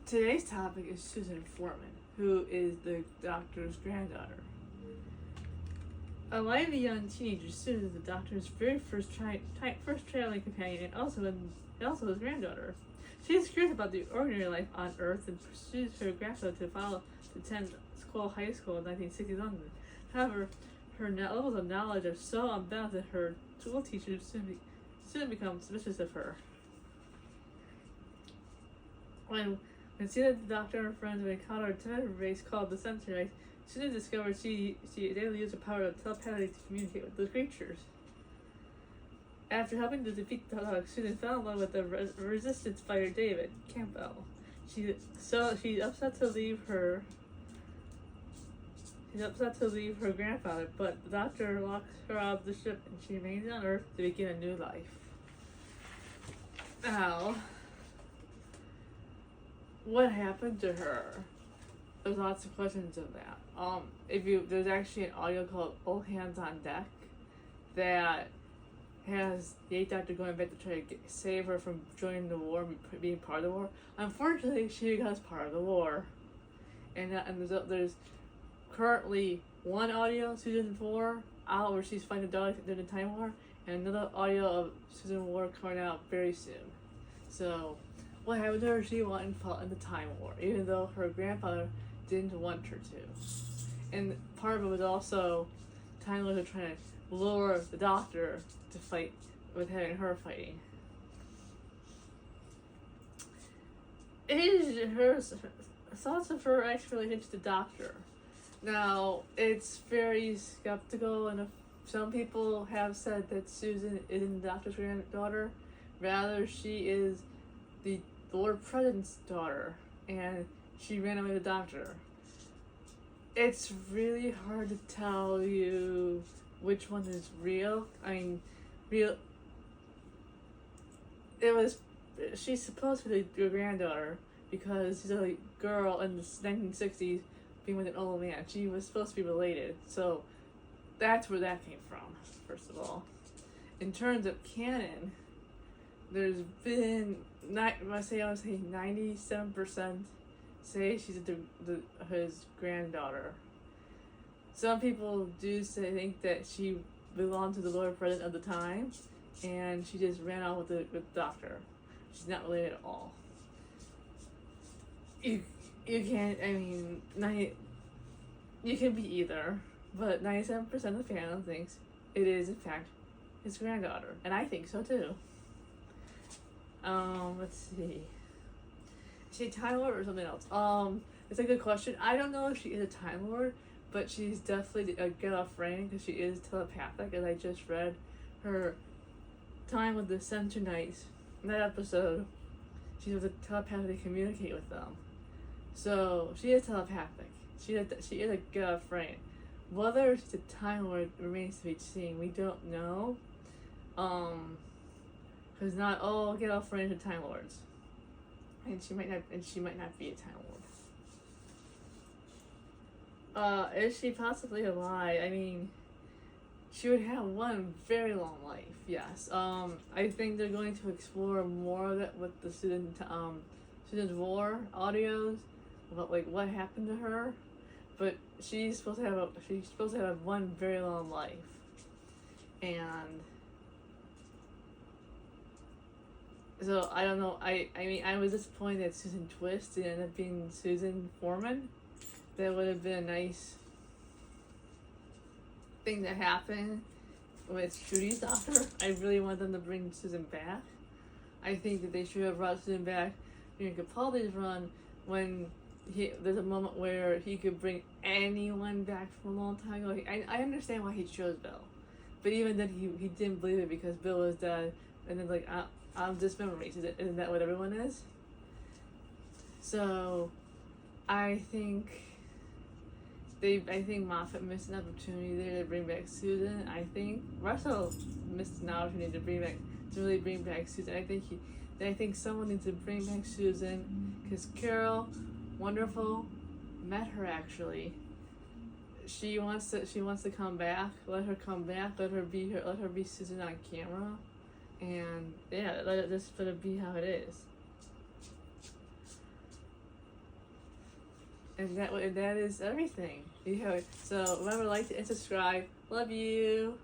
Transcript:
Today's topic is Susan Foreman, who is the doctor's granddaughter. A lively young teenager, Susan is the doctor's very first traveling companion and also his granddaughter. She is curious about the ordinary life on Earth and pursues her grandfather to attend high school in 1960 London. However, her levels of knowledge are so unbalanced that her school teacher soon becomes suspicious of her. When Susan, the doctor, and her friends encounter a timid race called the Centauri, Susan discovers she daily uses the power of telepathy to communicate with the creatures. After helping to defeat the dog, Susan fell in love with the resistance fighter David Campbell. She's upset to leave her. She's upset to leave her grandfather, but the doctor locks her out of the ship, and she remains on Earth to begin a new life. Now, what happened to her? There's lots of questions of that. There's actually an audio called "All Hands on Deck" that has the 8th Doctor going back to try to save her from joining the war, being part of the war. Unfortunately, she becomes part of the war, and there's currently one audio, Susan 4, out where she's fighting the dog during the Time War, and another audio of Susan War coming out very soon. So, what happened to her? She went and fought in the Time War, even though her grandfather didn't want her to. And part of it was also Time Lords were trying to lure the Doctor to fight with having her fighting. Her thoughts of her actual relationship to the Doctor. Now, it's very skeptical, and some people have said that Susan isn't the Doctor's granddaughter. Rather, she is the Lord President's daughter, and she ran away with the Doctor. It's really hard to tell you which one is real. She's supposed to be your granddaughter because she's a girl in the 1960s being with an old man. She was supposed to be related. So that's where that came from, first of all. In terms of canon, there's been, I would say 97% say she's his granddaughter. Some people do think that she belonged to the Lord President at the time, and she just ran off with the Doctor. She's not related at all. You can't. You can be either, but 97% of the fandom thinks it is in fact his granddaughter, and I think so too. Let's see. Is she a Time Lord or something else? It's a good question. I don't know if she is a Time Lord, but she's definitely a get-off-brain because she is telepathic, as I just read her time with the Centaur Knights. In that episode, she was a telepathy to communicate with them. So, she is telepathic. She is a get-off-brain. Whether she's a Time Lord remains to be seen. We don't know. Because not all get-off-brains are Time Lords. And she might not be a Time Lord. Is she possibly alive? She would have one very long life, yes. I think they're going to explore more of it with the Susan's War audios about what happened to her. But she's supposed to have one very long life. And so I don't know. I was disappointed that Susan Twist ended up being Susan Foreman. That would have been a nice thing to happen with Judy's Doctor. I really want them to bring Susan back. I think that they should have brought Susan back during Capaldi's run when there's a moment where he could bring anyone back from a long time ago. I understand why he chose Bill, but even then he didn't believe it because Bill was dead, and then I'm dismembered. Isn't that what everyone is? So, I think Moffat missed an opportunity there to bring back Susan. I think Russell missed an opportunity to really bring back Susan. I think someone needs to bring back Susan because Carol, wonderful, met her actually. She wants to come back. Let her come back. Let her be Susan on camera. And yeah, let it be how it is. And that is everything. So remember, like and subscribe. Love you.